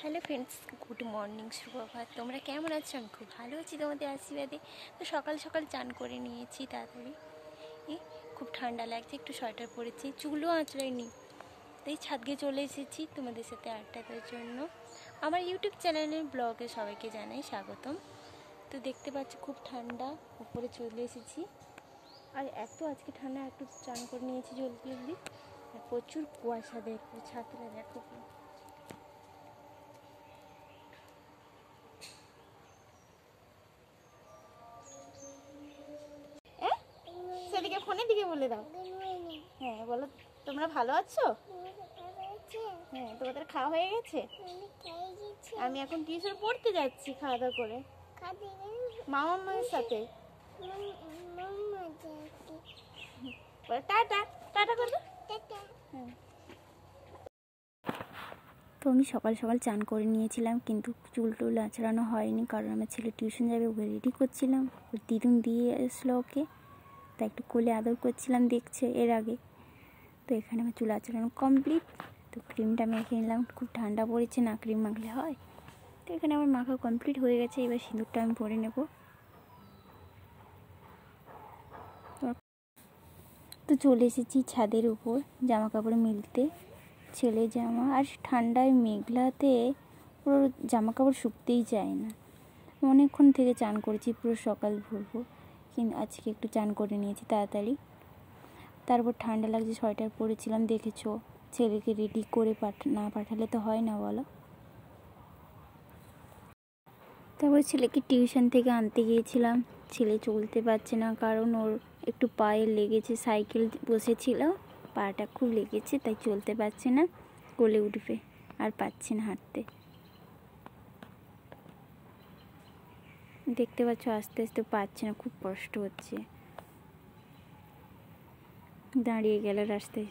Hello friends, good morning, সুপ্রভাত। তোমরা কেমন আছো? আমি খুব ভালো আছি তোমাদের আশীর্বাদে। তো সকাল সকাল চান করে নিয়েছি তাড়াতাড়ি। খুব ঠান্ডা লাগছে, একটু সোয়েটার পরেছি, চুলও আঁচড়াইনি, তাই ছাদকে চলে এসেছি তোমাদের সাথে আড্ডা দেওয়ার জন্য। আমার ইউটিউব চ্যানেলের ব্লগে সবাইকে জানাই স্বাগতম। তো দেখতে পাচ্ছি খুব ঠান্ডা, উপরে চলে এসেছি। আর এত আজকে ঠান্ডা, একটু চান করে নিয়েছি জলদি জলদি। আর প্রচুর কুয়াশা, দেখো ছাদটা দেখো। সেদিকে ফোনের দিকে বলে দাও। হ্যাঁ বলো, তোমরা ভালো আছো? হ্যাঁ, তোমাদের খাওয়া হয়ে গেছে? আমি এখন টিউশন পড়তে যাচ্ছি খাওয়া দাওয়া করে মামা মায়ের সাথে। টাটা টাটা করবে। হ্যাঁ, তো আমি সকাল সকাল চান করে নিয়েছিলাম, কিন্তু চুল টুল আঁচড়ানো হয়নি, কারণ আমার ছেলে টিউশন যাবে, ওকে রেডি করছিলাম। ওর দিদুন দিয়ে আসলো ওকে, তাই একটু কোলে আদর করছিলাম, দেখছে এর আগে। তো এখানে আমার চুল আঁচড়ানো কমপ্লিট। তো ক্রিমটা মেখে নিলাম, খুব ঠান্ডা পড়েছে না, ক্রিম মাখলে হয়। তো এখানে আমার মাখা কমপ্লিট হয়ে গেছে, এবার সিঁদুরটা আমি পরে নেব। তো চলে এসেছি ছাদের উপর জামা কাপড় মিলতে, ছেলে জামা। আর ঠান্ডায় মেঘলাতে পুরো জামা কাপড় শুকতেই চায় না। অনেকক্ষণ থেকে চান করেছি, পুরো সকাল ভোর, কিন্তু আজকে একটু চান করে নিয়েছি তাড়াতাড়ি। তারপর ঠান্ডা লাগছে, সোয়েটার পরেছিলাম, দেখেছো। ছেলেকে রেডি করে না পাঠালে তো হয় না, বলো। তারপর ছেলেকে টিউশন থেকে আনতে গিয়েছিলাম। ছেলে চলতে পারছে না, কারণ ওর একটু পায়ে লেগেছে, সাইকেল বসেছিল, পাটা খুব লেগেছে, তাই চলতে পারছে না। কোলে উঠবে আর পাচ্ছে না হাঁটতে। দেখতে পাচ্ছ, আস্তে আস্তে পারছে না, খুব কষ্ট হচ্ছে। দাঁড়িয়ে গেল রাস্তায়,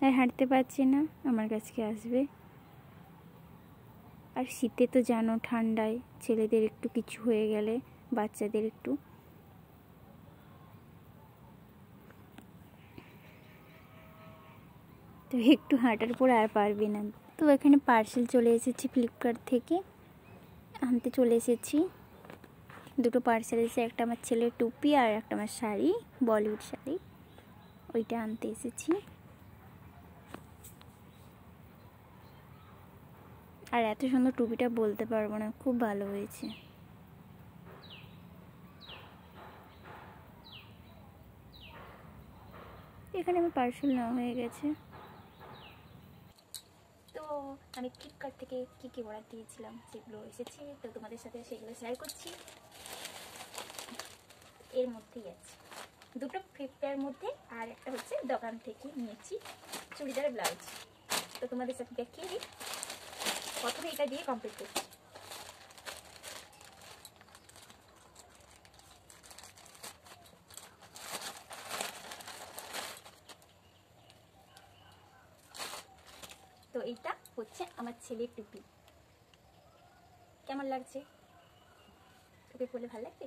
আর হাঁটতে পারছে না, আমার কাছে আসবে। আর শীতে তো জানো, ঠান্ডায় ছেলেদের একটু কিছু হয়ে গেলে, বাচ্চাদের একটু, তো একটু হাঁটার পর আর পারবে না। তো এখানে পার্সেল চলে এসেছি ফ্লিপকার্ট থেকে, আনতে চলে এসেছি। দুটো পার্সেল এসে, একটা আমার ছেলের টুপি আর একটা আমার শাড়ি, বলিউড শাড়ি, ওইটা আনতে এসেছি। আর এত সুন্দর টুপিটা বলতে পারবো না, খুব ভালো হয়েছে। এখানে আমার পার্সেল নেওয়া হয়ে গেছে। তো আমি ফ্লিপকার্ট থেকে কী কী অর্ডার দিয়েছিলাম সেগুলো এসেছে, তো তোমাদের সাথে সেগুলো শেয়ার করছি। এর মধ্যেই আছে দুটো ফ্লিপকার্টের মধ্যে, আর একটা হচ্ছে দোকান থেকে নিয়েছি চুড়িদার ব্লাউজ। তো তোমাদের সাথে দেখিয়ে দিই, প্রথমে এটা দিয়ে কমপ্লিট করছি। তো এইটা হচ্ছে আমার ছেলের টুপি, কেমন লাগছে? টুপি পরলে ভালো লাগবে।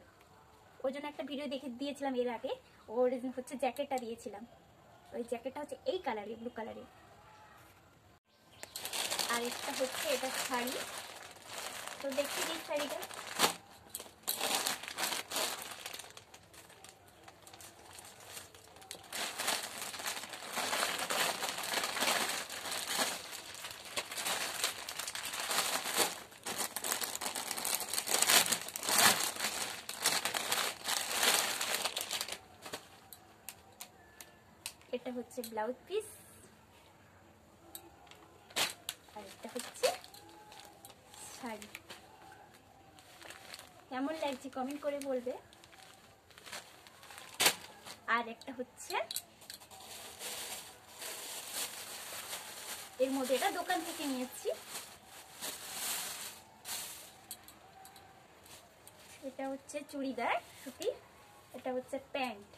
ওর জন্য একটা ভিডিও দেখে দিয়েছিলাম এর আগে, ওর হচ্ছে জ্যাকেটটা দিয়েছিলাম। ওই জ্যাকেটটা হচ্ছে এই কালারে, ব্লু কালারে। আর একটা হচ্ছে এটা শাড়ি, তো দেখতে দিই শাড়িটা। এটা হচ্ছে ব্লাউজ পিস, আর এটা হচ্ছে শাড়ি। কেমন লাগছে কমেন্ট করে বলবে। আর একটা হচ্ছে এর মধ্যে, এটা দোকান থেকে নিয়েছি, এটা হচ্ছে চুড়িদার সুতির, এটা হচ্ছে প্যান্ট,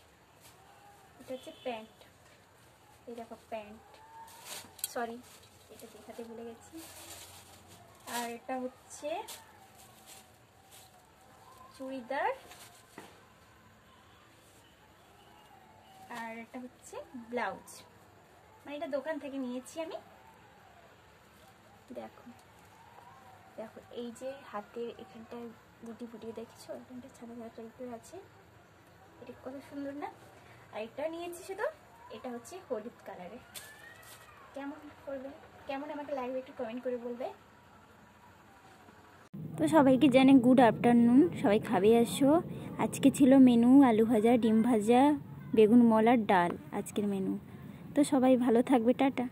এটা হচ্ছে প্যান্ট, এই দেখো প্যান্ট, সরি এটা দেখাতে ভুলে গেছি। আর এটা হচ্ছে চুড়িদার, আর এটা হচ্ছে ব্লাউজ। মানে এটা দোকান থেকে নিয়েছি আমি। দেখো দেখো, এই যে হাতের এখানটায় বুটি ফুটিয়ে দেখেছো, এখানটা সাদা সাদা টাইপের আছে, এটা কত সুন্দর না। আর এটা নিয়েছি শুধু, এটা হচ্ছে হলুদ কালারের। কেমন করবে, কেমন আমাকে লাগবে একটু কমেন্ট করে বলবে। তো সবাইকে জানে গুড আফটারনুন, সবাই খাবে আসো। আজকে ছিল মেনু আলু ভাজা, ডিম ভাজা, বেগুন মলার ডাল আজকের মেনু। তো সবাই ভালো থাকবে, টাটা।